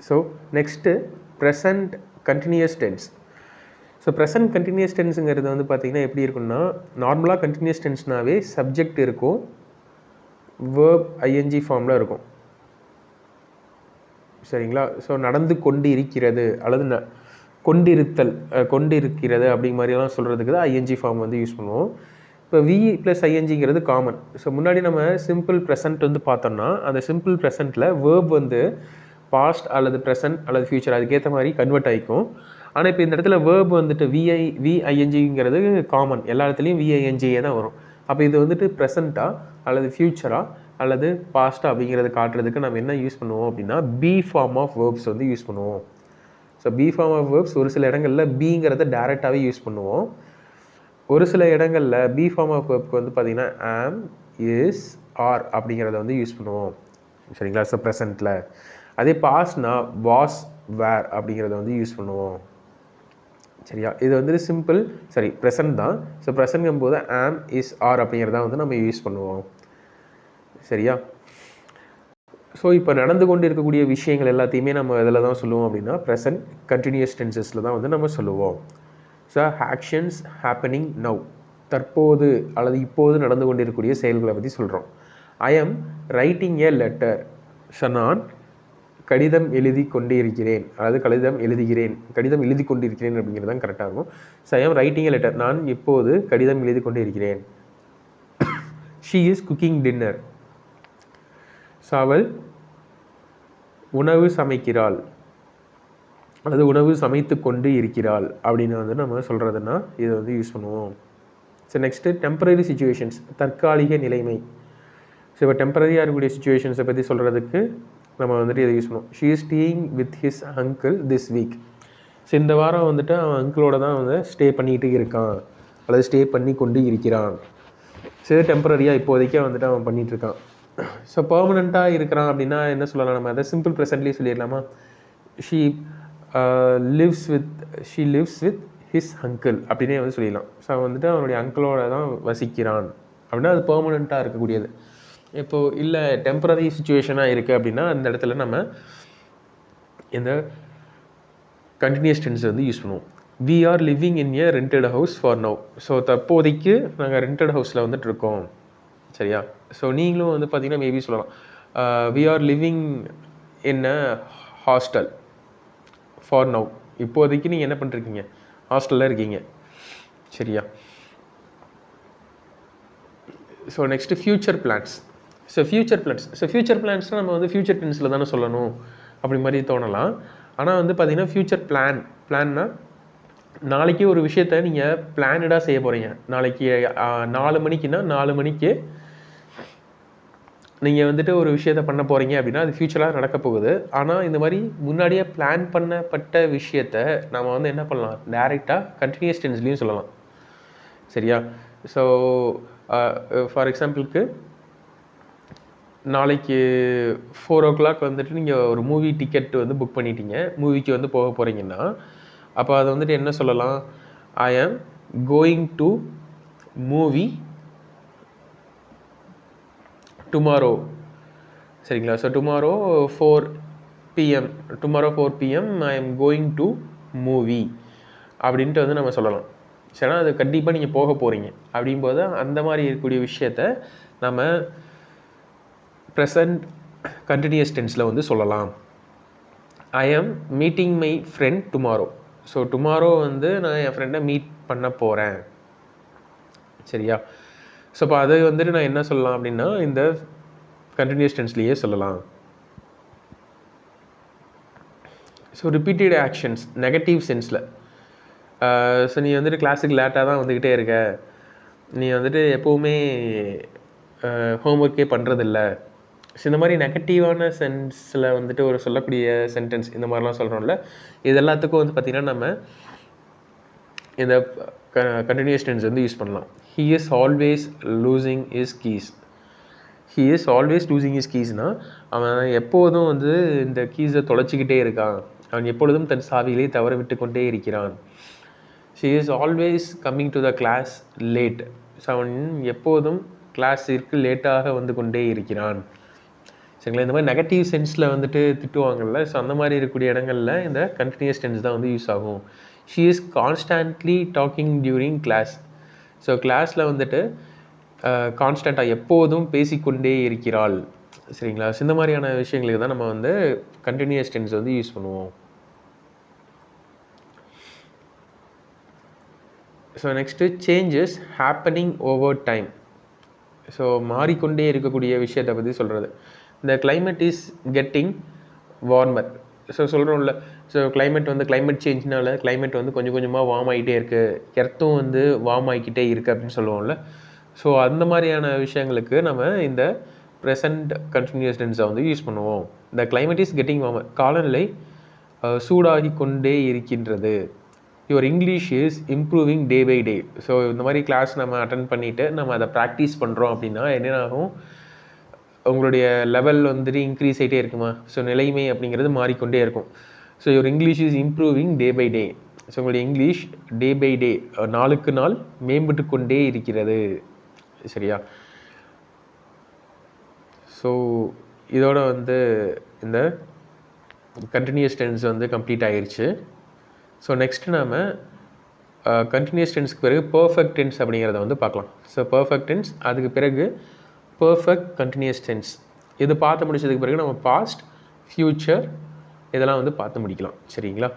So next present continuous tense. So present continuous டென்ஸுங்கிறது வந்து பார்த்திங்கன்னா எப்படி இருக்குன்னா, நார்மலாக கண்டினியூஸ் டென்ஸ்னாவே சப்ஜெக்ட் இருக்கும், வேர்ப் ஐஎன்ஜி ஃபார்மில் இருக்கும். சரிங்களா? ஸோ நடந்து கொண்டு இருக்கிறது அல்லது கொண்டிருத்தல், கொண்டிருக்கிறது அப்படிங்கிற மாதிரியெல்லாம் சொல்கிறதுக்கு தான் ஐஎன்ஜி ஃபார்ம் வந்து யூஸ் பண்ணுவோம். இப்போ வி ப்ளஸ் ஐஎன்ஜிங்கிறது காமன். ஸோ முன்னாடி நம்ம சிம்பிள் ப்ரெசன்ட் வந்து பார்த்தோம்னா, அந்த சிம்பிள் ப்ரெசண்ட்டில் வேர்ப் வந்து பாஸ்ட் அல்லது ப்ரெசன்ட் அல்லது ஃபியூச்சர் அதுக்கேற்ற மாதிரி கன்வெர்ட் ஆகிக்கும். ஆனால் இப்போ இந்த இடத்துல வேர்ப் வந்துட்டு விஐஎன்ஜிங்கிறது காமன், எல்லா இடத்துலையும் விஐஎன்ஜியே தான் வரும். அப்போ இது வந்துட்டு ப்ரெசண்ட்டா அல்லது ஃபியூச்சரா அல்லது பாஸ்டா அப்படிங்கிறத காட்டுறதுக்கு நம்ம என்ன யூஸ் பண்ணுவோம் அப்படின்னா, பி ஃபார்ம் ஆஃப் வேர்ப்ஸ் வந்து யூஸ் பண்ணுவோம். So be form of verbs ஒரு சில இடங்களில் பிங்கிறத டேரெக்டாகவே யூஸ் பண்ணுவோம். ஒரு சில இடங்களில் பி ஃபார்ம் ஆஃப் வேர்ப்க்கு வந்து பார்த்திங்கன்னா ஆம், இஸ், ஆர் அப்படிங்கிறத வந்து யூஸ் பண்ணுவோம். சரிங்களா? ஸோ ப்ரெசண்ட்டில். அதே பாஸ்ட்னா வாஸ், வேர் அப்படிங்கிறத வந்து யூஸ் பண்ணுவோம். சரியா? இது வந்துட்டு சிம்பிள் ப்ரெசன்ட் தான். ஸோ ப்ரெசன்ட்ங்கும் போது ஆம், இஸ், ஆர் அப்படிங்கிறத வந்து நம்ம யூஸ் பண்ணுவோம். சரியா? ஸோ இப்போ நடந்து கொண்டு இருக்கக்கூடிய விஷயங்கள் எல்லாத்தையுமே நம்ம இதில் தான் சொல்லுவோம் அப்படின்னா ப்ரெசன்ட் கண்டினியூஸ் டென்சஸில் தான் வந்து நம்ம சொல்லுவோம். ஸோ ஆக்ஷன்ஸ் ஹேப்பனிங் நவ், தற்போது அல்லது இப்போது நடந்து கொண்டு இருக்கக்கூடிய செயல்களை பற்றி சொல்கிறோம். I am writing a letter. So நான் கடிதம் எழுதி கொண்டே இருக்கிறேன், அதாவது கடிதம் எழுதி கொண்டு இருக்கிறேன் அப்படிங்கிறது தான் கரெக்டாக இருக்கும். So I am writing a letter, நான் இப்போது கடிதம் எழுதி கொண்டே இருக்கிறேன். She is cooking dinner. So அவள் உணவு சமைக்கிறாள் அல்லது உணவு சமைத்து கொண்டு இருக்கிறாள் அப்படின்னு வந்து நம்ம சொல்கிறதுனா இதை வந்து யூஸ் பண்ணுவோம். ஸோ நெக்ஸ்ட்டு டெம்பரரி சுச்சுவேஷன்ஸ், தற்காலிக நிலைமை. ஸோ இப்போ டெம்பரரியாக இருக்கக்கூடிய சுச்சுவேஷன்ஸை பற்றி சொல்கிறதுக்கு நம்ம வந்துட்டு இதை யூஸ் பண்ணுவோம். She is staying with his uncle this week. So இந்த வாரம் வந்துட்டு அவன் அங்கிளோட தான் வந்து ஸ்டே பண்ணிகிட்டு இருக்கான் அல்லது ஸ்டே பண்ணி கொண்டு இருக்கிறான். ஸோ இது டெம்பரரியாக இப்போதைக்கே வந்துட்டு அவன் பண்ணிகிட்ருக்கான். ஸோ பர்மனெண்ட்டாக இருக்கிறான் அப்படின்னா என்ன சொல்லலாம், நம்ம அதை சிம்பிள் ப்ரெசன்ட்லேயே சொல்லிடலாமா? She lives with his uncle அப்படின்னே வந்து சொல்லிடலாம். ஸோ அவன் வந்துட்டு அவனுடைய அங்கிளோட தான் வசிக்கிறான் அப்படின்னா அது பர்மனெண்ட்டாக இருக்கக்கூடியது. இப்போது இல்லை டெம்பரரி சுச்சுவேஷனாக இருக்குது அப்படின்னா அந்த இடத்துல நம்ம இந்த கண்டினியூஸ் டென்ஸ் வந்து யூஸ் பண்ணுவோம். We are living in a rented house for now. So தற்போதைக்கு நாங்கள் ரெண்டட் ஹவுஸில் வந்துட்டு இருக்கோம். சரியா? ஸோ நீங்களும் வந்து பார்த்தீங்கன்னா மேபி சொல்லலாம் we are living in a hostel for now. இப்போதைக்கு நீங்கள் என்ன பண்ணிருக்கீங்க, ஹாஸ்டலில் இருக்கீங்க. சரியா? So next future plans. So future பிளான்ஸ்னால் நம்ம வந்து ஃப்யூச்சர் டென்ஸில் தானே சொல்லணும் அப்படி மாதிரி தோணலாம். ஆனால் வந்து பார்த்தீங்கன்னா ஃப்யூச்சர் பிளான்னா நாளைக்கு ஒரு விஷயத்த நீங்கள் பிளானடாக செய்ய போகிறீங்க. நாளைக்கு 4 மணிக்குன்னா 4 மணிக்கு நீங்கள் வந்துட்டு ஒரு விஷயத்த பண்ண போகிறீங்க அப்படின்னா அது ஃப்யூச்சராக நடக்க போகுது. ஆனால் இந்த மாதிரி முன்னாடியே பிளான் பண்ணப்பட்ட விஷயத்த நம்ம வந்து என்ன பண்ணலாம், டைரெக்டாக கண்டினியூஸ் டென்ஸ்லையும் சொல்லலாம். சரியா? ஸோ ஃபார் எக்ஸாம்பிளுக்கு நாளைக்கு 4 o'clock வந்துட்டு நீங்கள் ஒரு மூவி டிக்கெட் வந்து புக் பண்ணிட்டீங்க, மூவிக்கு வந்து போக போகிறீங்கன்னா அப்போ அதை வந்துட்டு என்ன சொல்லலாம், I am going to movie tomorrow. சரிங்களா? So tomorrow 4 PM I am going to movie அப்படின்ட்டு வந்து நம்ம சொல்லலாம். சரினா அது கண்டிப்பாக நீங்கள் போக போகிறீங்க அப்படிங்கும்போது அந்த மாதிரி இருக்கக்கூடிய விஷயத்த நம்ம ப்ரெசன்ட் கண்டினியூஸ் டென்ஸில் வந்து சொல்லலாம். ஐ ஆம் meeting my friend tomorrow. So tomorrow வந்து நான் என் ஃப்ரெண்டை மீட் பண்ண போகிறேன். சரியா? ஸோ இப்போ அதை வந்துட்டு நான் என்ன சொல்லலாம் அப்படின்னா இந்த கண்டினியூஸ் டென்ஸ்லேயே சொல்லலாம். ஸோ ரிப்பீட்டட் ஆக்ஷன்ஸ் நெகட்டிவ் சென்ஸில். ஸோ நீ வந்துட்டு கிளாஸுக்கு லேட்டாக தான் வந்துக்கிட்டே இருக்க, நீ வந்துட்டு எப்போவுமே ஹோம்ஒர்க்கே பண்ணுறதில்ல. ஸோ இந்த மாதிரி நெகட்டிவான சென்ஸில் வந்துட்டு ஒரு சொல்லக்கூடிய சென்டென்ஸ் இந்த மாதிரிலாம் சொல்கிறோம்ல, இது எல்லாத்துக்கும் வந்து பார்த்திங்கன்னா நம்ம இந்த கண்டினியூஸ் டென்ஸ் வந்து யூஸ் பண்ணலாம். He is always losing is கீஸ்னால் அவன் எப்போதும் வந்து இந்த கீஸை தொலைச்சிக்கிட்டே இருக்கான், அவன் எப்பொழுதும் தன் சாவிகளை தவற விட்டு கொண்டே இருக்கிறான். She is always coming to the class late. So அவன் எப்போதும் கிளாஸிற்கு லேட்டாக வந்து கொண்டே இருக்கிறான். சரிங்களா. இந்த மாதிரி நெகட்டிவ் சென்ஸில் வந்துட்டு திட்டுவாங்கல்ல, ஸோ அந்த மாதிரி இருக்கக்கூடிய இடங்களில் இந்த கண்டினியூஸ் டென்ஸ் தான் வந்து யூஸ் ஆகும். She is constantly talking during class. So கிளாஸில் வந்துட்டு கான்ஸ்டண்ட்டாக எப்போதும் பேசிக்கொண்டே இருக்கிறாள். சரிங்களா. ஸோ இந்த மாதிரியான விஷயங்களுக்கு தான் நம்ம வந்து கண்டினியூஸ் டென்ஸ் வந்து யூஸ் பண்ணுவோம். So next changes happening over time. So மாறிக்கொண்டே இருக்கக்கூடிய விஷயத்தை பற்றி சொல்கிறது. இந்த climate is getting warmer. So சொல்கிறோம்ல, ஸோ climate வந்து climate சேஞ்ச்னால climate வந்து கொஞ்சம் கொஞ்சமாக வார்ம் ஆகிட்டே இருக்குது, எர்த்தும் வந்து வார்ம் ஆகிக்கிட்டே இருக்குது அப்படின்னு சொல்லுவோம்ல. ஸோ அந்த மாதிரியான விஷயங்களுக்கு நம்ம இந்த ப்ரெசண்ட் கண்டினியூஸ் டென்ஸை வந்து யூஸ் பண்ணுவோம். இந்த climate இஸ் கெட்டிங் வார்மர், காலநிலை சூடாகி கொண்டே இருக்கின்றது. Your English is improving day by day. So இந்த மாதிரி கிளாஸ் நம்ம அட்டன் பண்ணிவிட்டு நம்ம அதை ப்ராக்டிஸ் பண்ணுறோம் அப்படின்னா என்ன ஆகும், உங்களுடைய லெவல் வந்துட்டு இன்க்ரீஸ் ஆகிட்டே இருக்குமா. ஸோ நிலைமை அப்படிங்கிறது மாறிக்கொண்டே இருக்கும். So your English is improving day by day. So உங்களுடைய இங்கிலீஷ் டே பை டே, நாளுக்கு நாள் மேம்பட்டு கொண்டே இருக்கிறது. சரியா. ஸோ இதோட வந்து இந்த கண்டினியூஸ் டென்ஸ் வந்து கம்ப்ளீட் ஆகிருச்சு. ஸோ நெக்ஸ்ட்டு நாம் கண்டினியூஸ் டென்ஸ்க்கு பிறகு பர்ஃபெக்ட் டென்ஸ் அப்படிங்கிறத வந்து பார்க்கலாம். ஸோ பர்ஃபெக்ட் டென்ஸ், அதுக்கு பிறகு பர்ஃபெக்ட் கண்டினியூஸ் டென்ஸ். இது பார்த்து முடிச்சதுக்கு பிறகு நம்ம பாஸ்ட், ஃப்யூச்சர் இதெல்லாம் வந்து பார்த்து முடிக்கலாம். சரிங்களா.